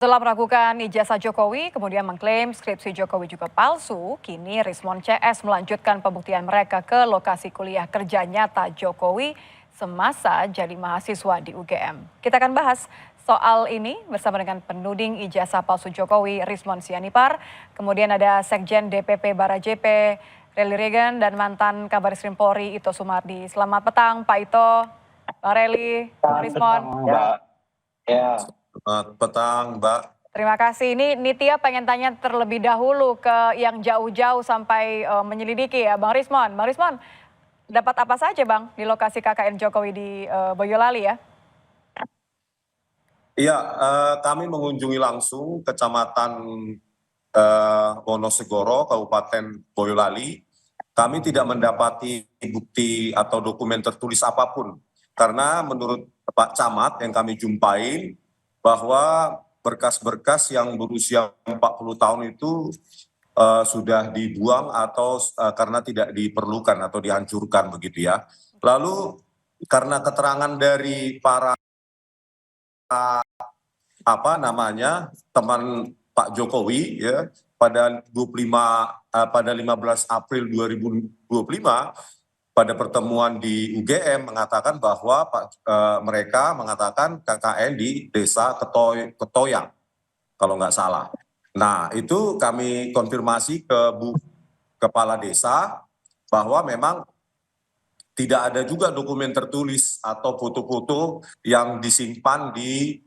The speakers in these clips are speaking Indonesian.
Setelah meragukan ijazah Jokowi, kemudian mengklaim skripsi Jokowi juga palsu, kini Rismon CS melanjutkan pembuktian mereka ke lokasi kuliah kerja nyata Jokowi semasa jadi mahasiswa di UGM. Kita akan bahas soal ini bersama dengan penuding ijazah palsu Jokowi, Rismon Sianipar. Kemudian ada Sekjen DPP Bara JP, Rally Regan, dan mantan Kabaris Polri, Ito Sumardi. Selamat petang, Pak Ito, Pak Rally, Pak Rismon. Mbak. Ya. Selamat petang, Mbak. Terima kasih. Ini Nitya pengen tanya terlebih dahulu ke yang jauh-jauh sampai menyelidiki ya, Bang Rismon. Bang Rismon, dapat apa saja Bang di lokasi KKN Jokowi di Boyolali ya? Iya, kami mengunjungi langsung Kecamatan Wonosegoro, Kabupaten Boyolali. Kami tidak mendapati bukti atau dokumen tertulis apapun. Karena menurut Pak Camat yang kami jumpain, bahwa berkas-berkas yang berusia 40 tahun itu sudah dibuang atau karena tidak diperlukan atau dihancurkan begitu ya. Lalu karena keterangan dari para teman Pak Jokowi ya pada 15 April 2025 pada pertemuan di UGM mengatakan bahwa mereka mengatakan KKN di Desa Ketoyang kalau nggak salah. Nah itu kami konfirmasi ke Bu Kepala Desa bahwa memang tidak ada juga dokumen tertulis atau foto-foto yang disimpan di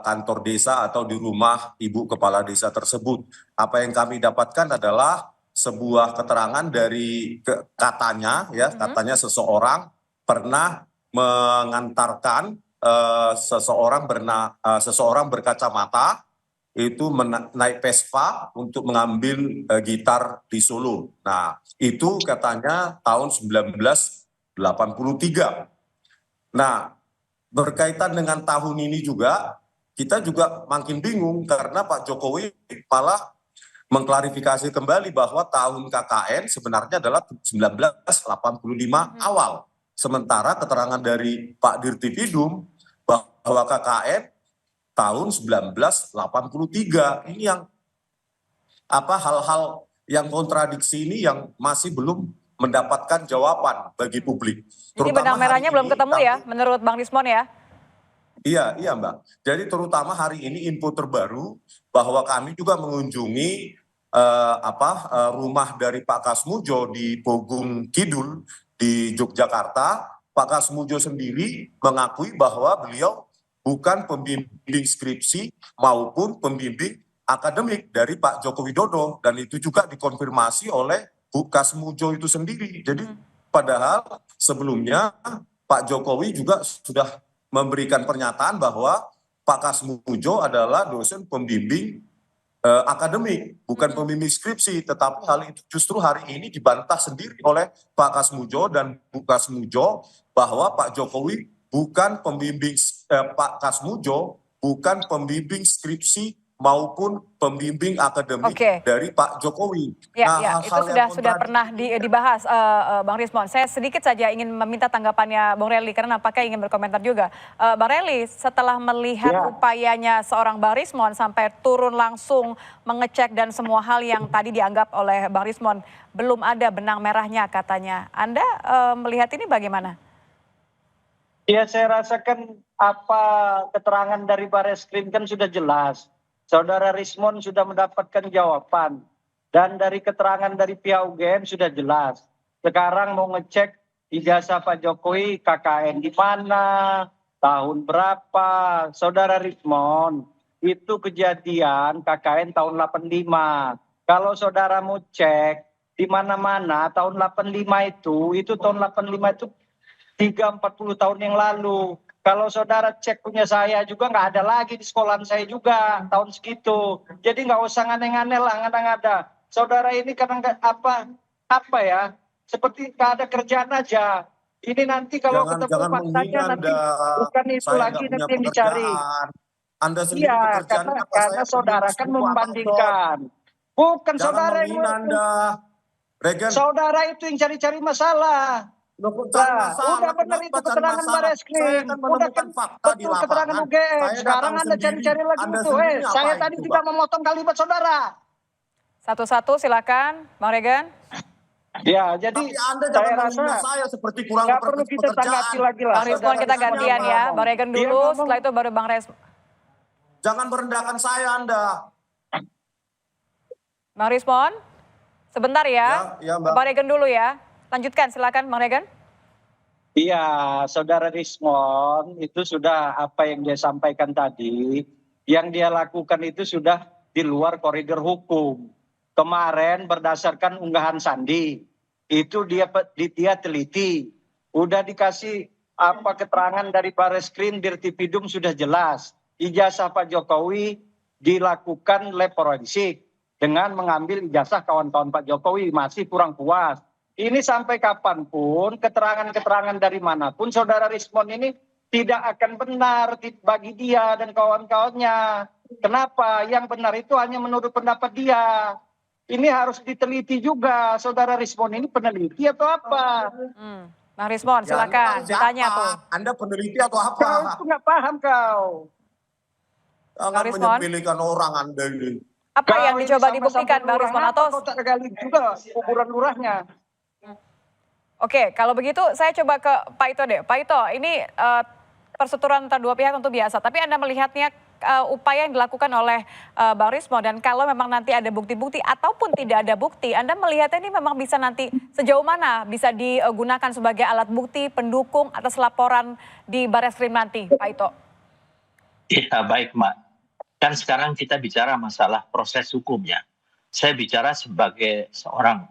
kantor desa atau di rumah Ibu Kepala Desa tersebut. Apa yang kami dapatkan adalah sebuah keterangan dari katanya seseorang pernah mengantarkan seseorang berkacamata itu naik Vespa untuk mengambil gitar di Solo. Nah, itu katanya tahun 1983. Nah, berkaitan dengan tahun ini juga, kita juga makin bingung karena Pak Jokowi malah mengklarifikasi kembali bahwa tahun KKN sebenarnya adalah 1985 awal. Sementara keterangan dari Pak Dirtipidum bahwa KKN tahun 1983. Ini yang hal-hal yang kontradiksi ini yang masih belum mendapatkan jawaban bagi publik. Jadi benang merahnya belum ketemu ya menurut Bang Rismon ya? Iya Mbak. Jadi terutama hari ini info terbaru bahwa kami juga mengunjungi rumah dari Pak Kasmujo di Pogung Kidul di Yogyakarta. Pak Kasmujo sendiri mengakui bahwa beliau bukan pembimbing skripsi maupun pembimbing akademik dari Pak Joko Widodo, dan itu juga dikonfirmasi oleh Bu Kasmujo itu sendiri. Jadi padahal sebelumnya Pak Jokowi juga sudah memberikan pernyataan bahwa Pak Kasmujo adalah dosen pembimbing akademik, bukan pembimbing skripsi. Tetapi hal itu justru hari ini dibantah sendiri oleh Pak Kasmujo dan Bu Kasmujo bahwa Pak Jokowi bukan pembimbing, Pak Kasmujo bukan pembimbing skripsi maupun pembimbing akademik dari Pak Jokowi. Ya, itu sudah pernah dibahas Bang Rismon. Saya sedikit saja ingin meminta tanggapannya Bang Rally karena nampaknya ingin berkomentar juga. Bang Rally, setelah melihat upayanya seorang Bang Rismon sampai turun langsung mengecek dan semua hal yang tadi dianggap oleh Bang Rismon belum ada benang merahnya katanya. Anda melihat ini bagaimana? Ya, saya rasakan keterangan dari Barreskrim kan sudah jelas. Saudara Rismon sudah mendapatkan jawaban. Dan dari keterangan dari pihak UGM sudah jelas. Sekarang mau ngecek ijazah Pak Jokowi KKN di mana, tahun berapa. Saudara Rismon, itu kejadian KKN tahun 85. Kalau saudara mau cek di mana-mana tahun 85 itu tahun 85 itu 30-40 tahun yang lalu. Kalau saudara cek punya saya juga nggak ada lagi di sekolahan saya juga tahun segitu. Jadi nggak usah aneh-aneh lah, ngada-ngada. Saudara ini karena seperti nggak ada kerjaan aja. Ini nanti kalau ketemu faktanya nanti bukan itu lagi nanti yang dicari. Anda sendiri pekerjaan karena saudara kan membandingkan. Bukan saudara yang Anda. saudara itu yang cari-cari masalah. Loh, kok cari Lah, masalah? udah benar Kenapa itu cari keterangan masalah? Bareskrim. Saya kan Udah menemukan fakta di betul keterangan lapangan. UGM. Saya Sekarang datang Anda sendiri. cari-cari lagi Anda itu. sendiri Saya ngapain tadi coba? tidak memotong kalimat saudara. Satu-satu silakan, Bang Regan. Ya, jadi Tapi Anda saya jangan rasa menghina saya seperti kurang nggak perlu kita tanggapi pekerjaan. lagi lah. Bang Rizwan Saudara kita Rizwan gantian ya, ngomong. Bang Regan Dia dulu, ngomong, setelah itu baru Bang Jangan merendahkan saya Anda. Bang Rizwan. Sebentar ya, Ya, Mbak. Bang Regan dulu ya. Lanjutkan silakan Bang Regan. iya, saudara Rismon itu sudah apa yang dia sampaikan tadi, yang dia lakukan itu sudah di luar koridor hukum. Kemarin berdasarkan unggahan Sandi, itu dia teliti, udah dikasih apa keterangan dari Bareskrim Dirtipidum sudah jelas. Ijazah Pak Jokowi dilakukan lab forensik dengan mengambil ijazah kawan-kawan Pak Jokowi, masih kurang puas. Ini sampai kapanpun keterangan-keterangan dari manapun saudara Rismon ini tidak akan benar bagi dia dan kawan-kawannya. Kenapa? Yang benar itu hanya menurut pendapat dia. Ini harus diteliti juga. Saudara Rismon ini peneliti atau apa? Bang Rizwan Ya, silakan, Anda ditanya siapa? tuh. Anda peneliti atau apa? Kau itu nggak paham kau. Jangan Rizwan. menyepelekan orang Anda ini. Apa Kau yang ini dicoba sama-sama dibuktikan Bang lurah, Rizwan kenapa atau kau tak gali juga kuburan lurahnya? Oke, kalau begitu saya coba ke Pak Ito deh. Pak Ito, ini persetujuan antara dua pihak tentu biasa, tapi Anda melihatnya upaya yang dilakukan oleh Bang Rismo dan kalau memang nanti ada bukti-bukti ataupun tidak ada bukti, Anda melihatnya ini memang bisa nanti sejauh mana bisa digunakan sebagai alat bukti pendukung atas laporan di Bareskrim nanti, Pak Ito? Iya, baik, Mbak. Kan sekarang kita bicara masalah proses hukumnya. Saya bicara sebagai seorang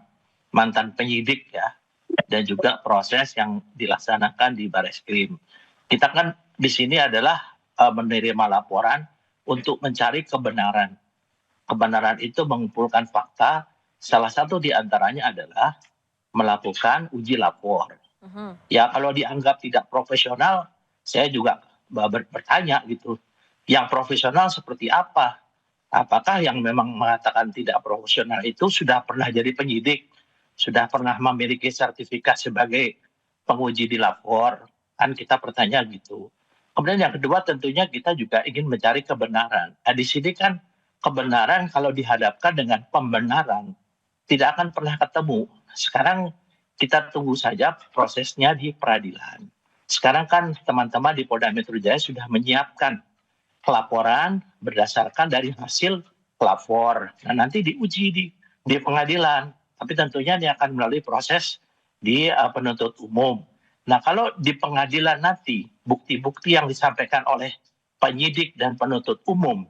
mantan penyidik ya, dan juga proses yang dilaksanakan di Bareskrim. Kita kan di sini adalah menerima laporan untuk mencari kebenaran. Kebenaran itu mengumpulkan fakta, salah satu di antaranya adalah melakukan uji lapor. Ya kalau dianggap tidak profesional, saya juga bertanya gitu. Yang profesional seperti apa? Apakah yang memang mengatakan tidak profesional itu sudah pernah jadi penyidik, sudah pernah memiliki sertifikat sebagai penguji di lapor? Kan kita bertanya gitu. Kemudian yang kedua tentunya kita juga ingin mencari kebenaran. Nah, di sini kan kebenaran kalau dihadapkan dengan pembenaran tidak akan pernah ketemu. Sekarang kita tunggu saja prosesnya di peradilan. Sekarang kan teman-teman di Polda Metro Jaya sudah menyiapkan laporan berdasarkan dari hasil pelapor. Nah, nanti diuji di pengadilan. Tapi tentunya ini akan melalui proses di penuntut umum. Nah, kalau di pengadilan nanti bukti-bukti yang disampaikan oleh penyidik dan penuntut umum,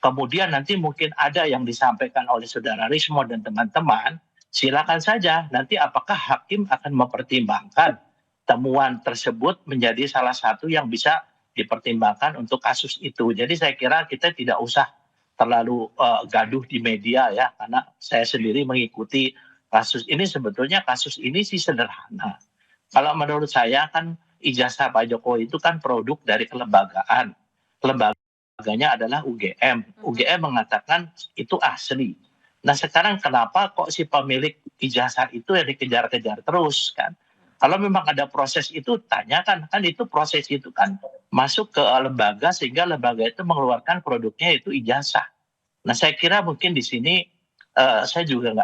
kemudian nanti mungkin ada yang disampaikan oleh saudara Rismo dan teman-teman, silakan saja. Nanti apakah hakim akan mempertimbangkan temuan tersebut menjadi salah satu yang bisa dipertimbangkan untuk kasus itu. Jadi saya kira kita tidak usah terlalu gaduh di media ya, karena saya sendiri mengikuti kasus ini. Sebetulnya kasus ini sih sederhana. Kalau menurut saya kan ijazah Pak Jokowi itu kan produk dari kelembagaan. Lembaganya adalah UGM. UGM mengatakan itu asli. Nah sekarang kenapa kok si pemilik ijazah itu yang dikejar-kejar terus kan? Kalau memang ada proses itu tanyakan, kan itu proses itu kan masuk ke lembaga sehingga lembaga itu mengeluarkan produknya itu ijazah. Nah saya kira mungkin di sini saya juga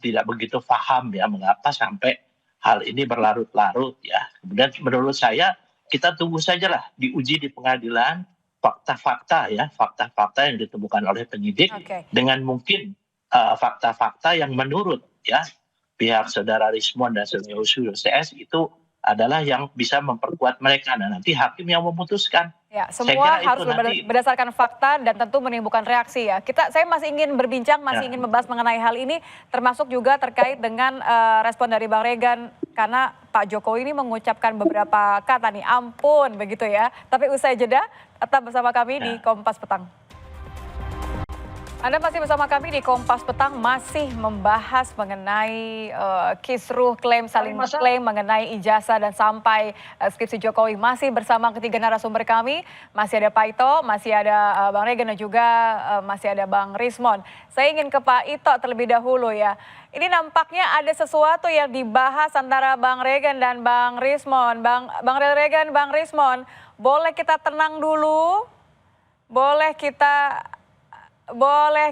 tidak begitu paham ya mengapa sampai hal ini berlarut-larut ya. Kemudian menurut saya kita tunggu sajalah diuji di pengadilan fakta-fakta ya, fakta-fakta yang ditemukan oleh penyidik dengan mungkin fakta-fakta yang menurut ya pihak saudara Rismon dan saudara CS itu adalah yang bisa memperkuat mereka. Nah, nanti hakim yang memutuskan. Ya, semua harus berdasarkan fakta dan tentu menimbulkan reaksi ya. Saya masih ingin berbincang, ingin membahas mengenai hal ini, termasuk juga terkait dengan respon dari Bang Regan, karena Pak Jokowi ini mengucapkan beberapa kata nih, ampun begitu ya. Tapi usai jeda, tetap bersama kami di Kompas Petang. Anda masih bersama kami di Kompas Petang, masih membahas mengenai kisruh klaim saling klaim mengenai ijazah dan sampai skripsi Jokowi. Masih bersama ketiga narasumber kami, masih ada Pak Ito, masih ada Bang Regen dan juga masih ada Bang Rismon. Saya ingin ke Pak Ito terlebih dahulu ya. Ini nampaknya ada sesuatu yang dibahas antara Bang Regen dan Bang Rismon. Bang Regen, Bang Rismon, boleh kita tenang dulu? Boleh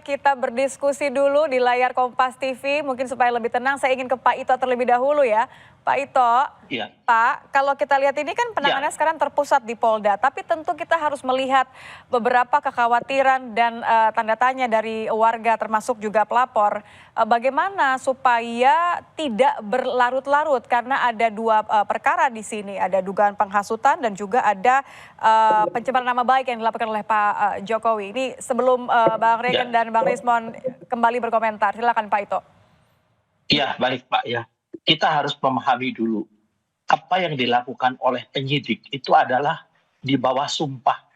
kita berdiskusi dulu di layar Kompas TV, mungkin supaya lebih tenang. Saya ingin ke Pak Ito terlebih dahulu ya. Pak Ito, Iya. Pak, kalau kita lihat ini kan penanganannya sekarang terpusat di Polda, tapi tentu kita harus melihat beberapa kekhawatiran dan tanda tanya dari warga termasuk juga pelapor. Bagaimana supaya tidak berlarut-larut karena ada dua perkara di sini, ada dugaan penghasutan dan juga ada pencemaran nama baik yang dilakukan oleh Pak Jokowi. Ini sebelum Bang Regen dan Bang Rismon kembali berkomentar, silakan Pak Ito. Iya, baik Pak ya. Kita harus memahami dulu apa yang dilakukan oleh penyidik itu adalah di bawah sumpah,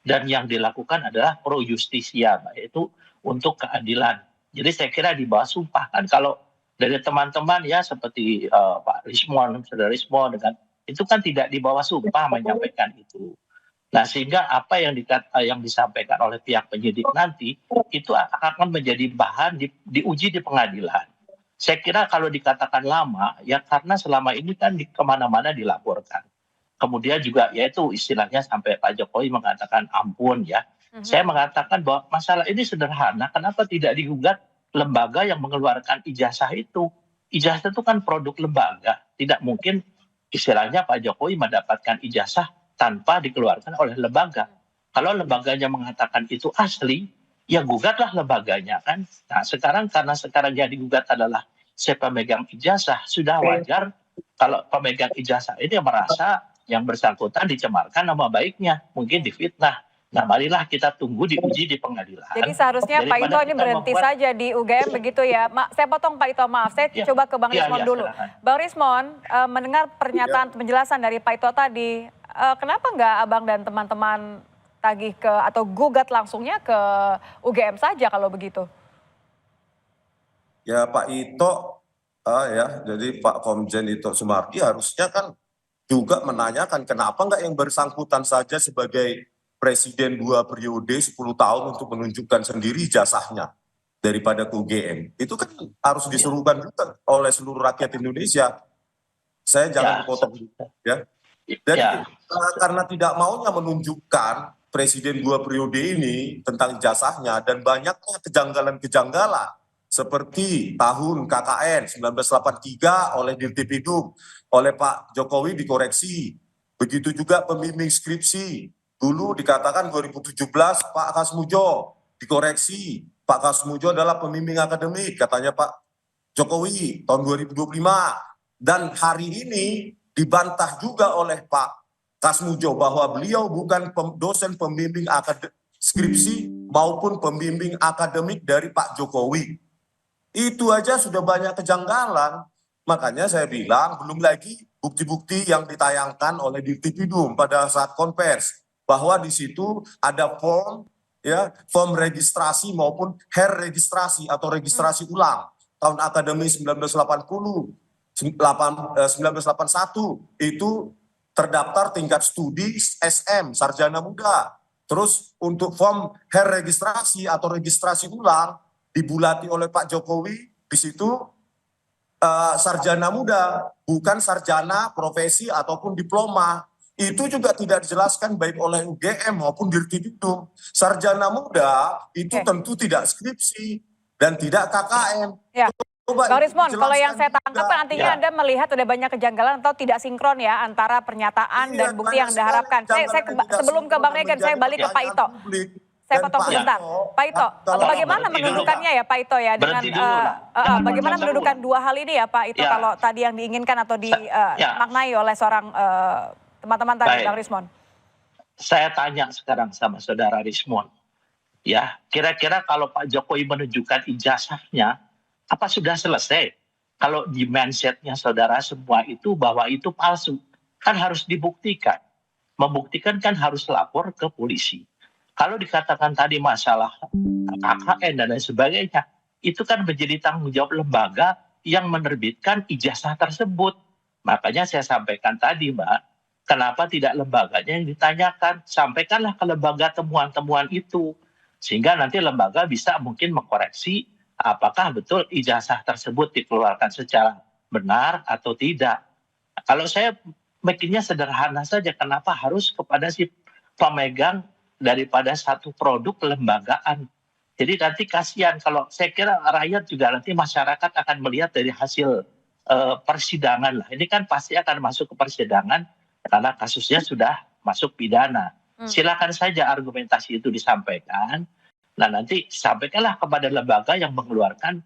dan yang dilakukan adalah pro justisia, yaitu untuk keadilan. Jadi saya kira di bawah sumpah. Kan kalau dari teman-teman ya seperti Pak Rismon, Saudara Rismon dengan itu kan tidak di bawah sumpah menyampaikan itu. Nah, sehingga apa yang disampaikan oleh pihak penyidik nanti itu akan menjadi bahan diuji di pengadilan. Saya kira kalau dikatakan lama, ya karena selama ini kan kemana-mana dilaporkan. Kemudian juga yaitu istilahnya sampai Pak Jokowi mengatakan ampun ya. Saya mengatakan bahwa masalah ini sederhana, kenapa tidak digugat lembaga yang mengeluarkan ijazah itu? Ijazah itu kan produk lembaga, tidak mungkin istilahnya Pak Jokowi mendapatkan ijazah tanpa dikeluarkan oleh lembaga. Kalau lembaganya mengatakan itu asli, ya gugatlah lembaganya kan. Nah sekarang karena sekarang yang digugat adalah si pemegang ijazah, sudah wajar kalau pemegang ijazah ini merasa yang bersangkutan dicemarkan nama baiknya, mungkin difitnah. Nah marilah kita tunggu diuji di pengadilan. Jadi seharusnya Pak Ito ini berhenti saja di UGM begitu ya. Saya potong Pak Ito, maaf. Saya coba ke Bang Rismon dulu. Silahkan. Bang Rismon, mendengar pernyataan penjelasan dari Pak Ito tadi, kenapa nggak Abang dan teman-teman tagih ke atau gugat langsungnya ke UGM saja kalau begitu? Ya Pak Ito, ya jadi Pak Komjen Ito Sumardi harusnya kan juga menanyakan kenapa nggak yang bersangkutan saja sebagai presiden 2 periode 10 tahun untuk menunjukkan sendiri ijazahnya daripada ke UGM. Itu kan harus disuruhkan juga oleh seluruh rakyat Indonesia. Saya jangan potong ya. Jadi karena tidak maunya menunjukkan presiden 2 periode ini tentang ijazahnya dan banyaknya kejanggalan-kejanggalan seperti tahun KKN 1983 oleh Dirtipidum oleh Pak Jokowi dikoreksi. Begitu juga pembimbing skripsi. Dulu dikatakan 2017 Pak Kasmujo dikoreksi. Pak Kasmujo adalah pembimbing akademik katanya Pak Jokowi tahun 2025. Dan hari ini dibantah juga oleh Pak Kasmujo bahwa beliau bukan dosen pembimbing skripsi maupun pembimbing akademik dari Pak Jokowi. Itu aja sudah banyak kejanggalan. Makanya saya bilang belum lagi bukti-bukti yang ditayangkan oleh Dirtipidum pada saat konvers bahwa di situ ada form registrasi maupun registrasi atau registrasi ulang tahun akademi 1980 1981 itu terdaftar tingkat studi SM, sarjana muda. Terus untuk form registrasi atau registrasi ulang dibulati oleh Pak Jokowi, di situ sarjana muda, bukan sarjana profesi ataupun diploma. Itu juga tidak dijelaskan baik oleh UGM maupun Dirtipidum. Sarjana muda itu tentu tidak skripsi dan tidak KKN. Ya. Bang Rismon, kalau yang saya tangkap kan artinya Anda melihat ada banyak kejanggalan atau tidak sinkron ya antara pernyataan dan bukti yang Anda harapkan. Sebelum ke Bang Regen, saya balik ke Pak Ito. Saya potong sebentar. Pak Ito, bagaimana mendudukannya ya PakIto ya dengan bagaimana mendudukan dua hal ini ya Pak Ito kalau tadi yang diinginkan atau dimaknai oleh seorang teman-teman tadi Bang Rismon. Saya tanya sekarang sama Saudara Rismon. Ya, kira-kira kalau Pak Jokowi menunjukkan ijazahnya apa sudah selesai? Kalau di mindsetnya saudara semua itu bahwa itu palsu, kan harus dibuktikan. Membuktikan kan harus lapor ke polisi. Kalau dikatakan tadi masalah KKN dan lain sebagainya, itu kan menjadi tanggung jawab lembaga yang menerbitkan ijazah tersebut. Makanya saya sampaikan tadi, Mbak, kenapa tidak lembaganya yang ditanyakan? Sampaikanlah ke lembaga temuan-temuan itu. Sehingga nanti lembaga bisa mungkin mengkoreksi apakah betul ijazah tersebut dikeluarkan secara benar atau tidak. Kalau saya bikinnya sederhana saja, kenapa harus kepada si pemegang daripada satu produk kelembagaan. Jadi nanti kasihan, kalau saya kira rakyat juga nanti masyarakat akan melihat dari hasil persidangan lah. Ini kan pasti akan masuk ke persidangan karena kasusnya sudah masuk pidana. Silakan saja argumentasi itu disampaikan. Nah nanti sampaikanlah kepada lembaga yang mengeluarkan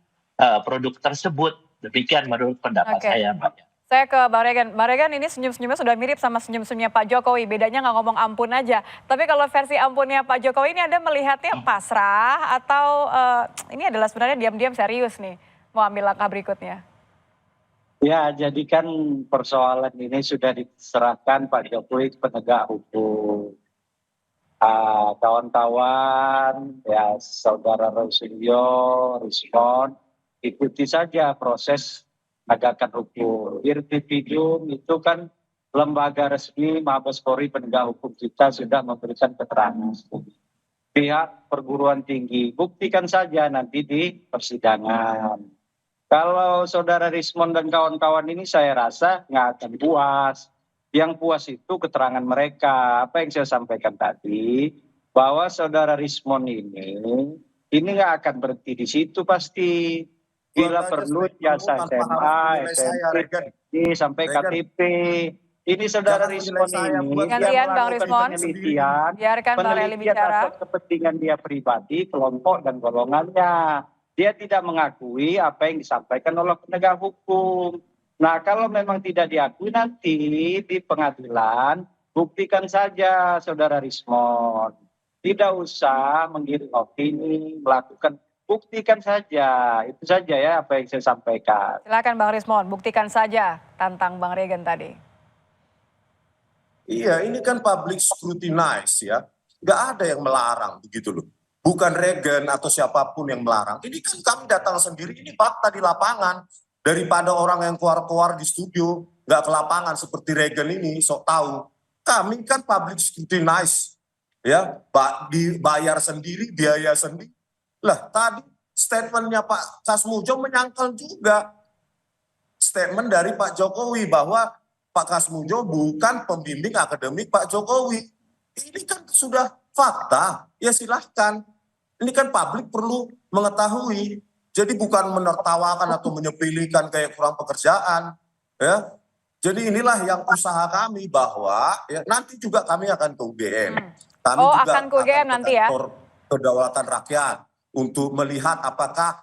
produk tersebut. Demikian menurut pendapat saya, Mbak. Saya ke Bang Regan. Bang Regan, ini senyum-senyumnya sudah mirip sama senyum-senyumnya Pak Jokowi. Bedanya nggak ngomong ampun aja. Tapi kalau versi ampunnya Pak Jokowi ini Anda melihatnya pasrah atau ini adalah sebenarnya diam-diam serius nih mau ambil langkah berikutnya? Ya, jadi kan persoalan ini sudah diserahkan Pak Jokowi ke penegak hukum. Kawan-kawan, ya saudara Rosilio, Rismon, ikuti saja proses penegakan hukum. Irtipidum itu kan lembaga resmi Mabes Polri penegak hukum kita sudah memberikan keterangan. Pihak perguruan tinggi, buktikan saja nanti di persidangan. Kalau saudara Rismon dan kawan-kawan ini saya rasa nggak akan puas. Yang puas itu keterangan mereka. Apa yang saya sampaikan tadi, bahwa saudara Rismon ini nggak akan berhenti di situ pasti. Bila perlu jasa SMA, SMP, sampai KTP. Ini saudara Rismon ini Gantian Bang Rismon, biarkan Bang Reli bicara. Atas kepentingan dia pribadi, kelompok dan golongannya. Dia tidak mengakui apa yang disampaikan oleh penegak hukum. Nah kalau memang tidak diakui nanti di pengadilan, buktikan saja saudara Rismon. Tidak usah menggiring opini, melakukan. Buktikan saja, itu saja ya apa yang saya sampaikan. Silakan Bang Rismon, buktikan saja tantang Bang Regan tadi. Iya, ini kan public scrutinize ya. Nggak ada yang melarang begitu loh. Bukan Regan atau siapapun yang melarang. Ini kan kami datang sendiri, ini fakta di lapangan. Daripada orang yang keluar-keluar di studio, nggak ke lapangan seperti Regan ini, sok tahu. Kami kan public scrutinize. Ya, dibayar sendiri, biaya sendiri. Lah tadi statementnya Pak Kasmujo menyangkal juga statement dari Pak Jokowi bahwa Pak Kasmujo bukan pembimbing akademik Pak Jokowi. Ini kan sudah fakta, ya silahkan. Ini kan publik perlu mengetahui. Jadi bukan menertawakan atau menyepelekan kayak kurang pekerjaan. Ya. Jadi inilah yang usaha kami bahwa ya, nanti juga kami akan ke UGM. Kami juga akan ke UGM nanti ya? Kedaulatan Rakyat. Untuk melihat apakah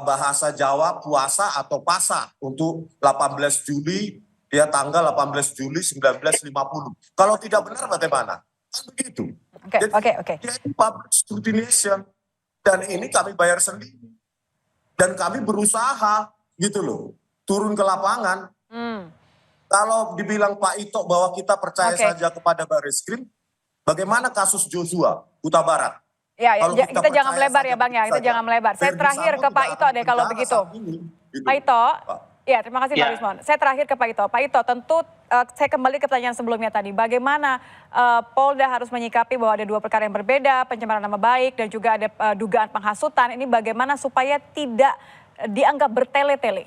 bahasa Jawa puasa atau pasa untuk 18 Juli, ya tanggal 18 Juli 1950. Kalau tidak benar bagaimana? Kan begitu. Oke. Jadi public scrutinization. Dan ini kami bayar sendiri. Dan kami berusaha gitu loh, turun ke lapangan. Kalau dibilang Pak Ito bahwa kita percaya saja kepada Barreskrim, bagaimana kasus Joshua, Huta Barat? Ya, kita jangan melebar ya Bang ya, kita jangan melebar. Saya terakhir ke Pak Ito deh kalau begitu. Pak Ito, ya terima kasih Pak Rismon. Saya terakhir ke Pak Ito. Pak Ito, tentu saya kembali ke pertanyaan sebelumnya tadi. Bagaimana Polda harus menyikapi bahwa ada dua perkara yang berbeda, pencemaran nama baik dan juga ada dugaan penghasutan. Ini bagaimana supaya tidak dianggap bertele-tele?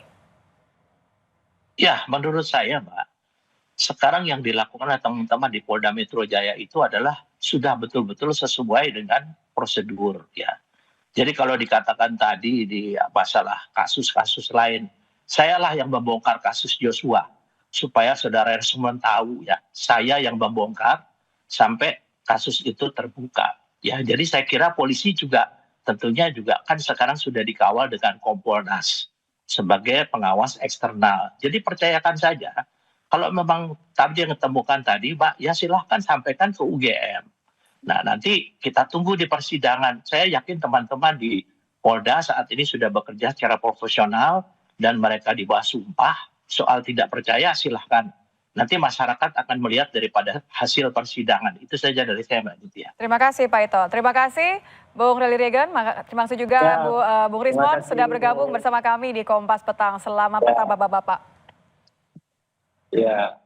Ya, menurut saya Mbak, sekarang yang dilakukan oleh teman-teman di Polda Metro Jaya itu adalah sudah betul-betul sesuai dengan prosedur ya. Jadi kalau dikatakan tadi di masalah kasus-kasus lain, sayalah yang membongkar kasus Joshua supaya saudara Rismon tahu ya, saya yang membongkar sampai kasus itu terbuka. Ya, jadi saya kira polisi juga tentunya juga kan sekarang sudah dikawal dengan Kompolnas sebagai pengawas eksternal. Jadi percayakan saja. Kalau memang tadi yang ditemukan tadi, Pak, ya silahkan sampaikan ke UGM. Nah, nanti kita tunggu di persidangan. Saya yakin teman-teman di Polda saat ini sudah bekerja secara profesional dan mereka di bawah sumpah. Soal tidak percaya silahkan nanti masyarakat akan melihat daripada hasil persidangan. Itu saja dari saya, Mbak Nitya. Terima kasih Pak Ito. Terima kasih Bung Rally Reagan. Terima kasih juga Ya, Bung Rismon kasih, sudah bergabung Bu. bersama kami di Kompas Petang. Selamat petang Bapak-Bapak. Ya.